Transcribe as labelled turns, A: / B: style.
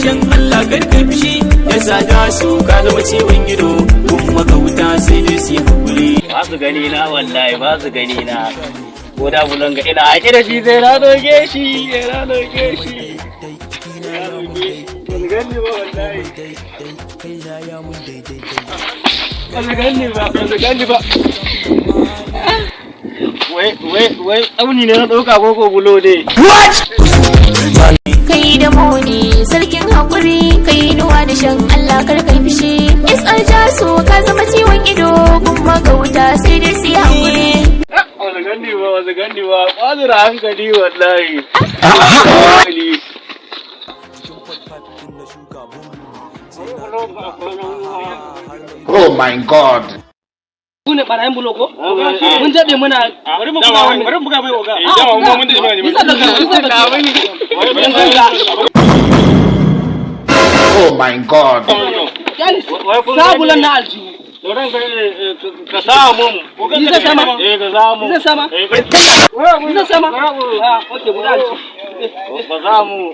A: shan Allah karka fishi ya sada su ka zama ciwon ido kuma ka wuta sai dai su yi hakuri.
B: Ba su gani na wallahi ba su gani na ko da bulan ga ina haƙi da shi sai na doge shi sai na doge shi. Ba su gani ba wallahi. Ba su gani ba ba su gani ba. Wai tsauni ne na ɗauka koko bulo ne. What?
C: Kai da moni sarkin haƙuri kai nuwa da shan Allah kar kai fishi isar su ka zama ciwon ido kuma ga wuta sai dai su yi haƙuri.
B: Wasu gani ba wasu gani ba ƙwazura hankali wallahi.
D: Oh my God.
E: Ku ne ɓarayin bulo ko? Mun jaɓe muna bari mu buga mai oga. Mun da
D: Oh my God.
E: Sabulan na aljihu.
B: Ka samu mu.
E: Ni zai sama.
B: Ka samu.
E: Ni zai sama. Ni zai sama. Okay, buɗe aljihu.
B: Ka samu.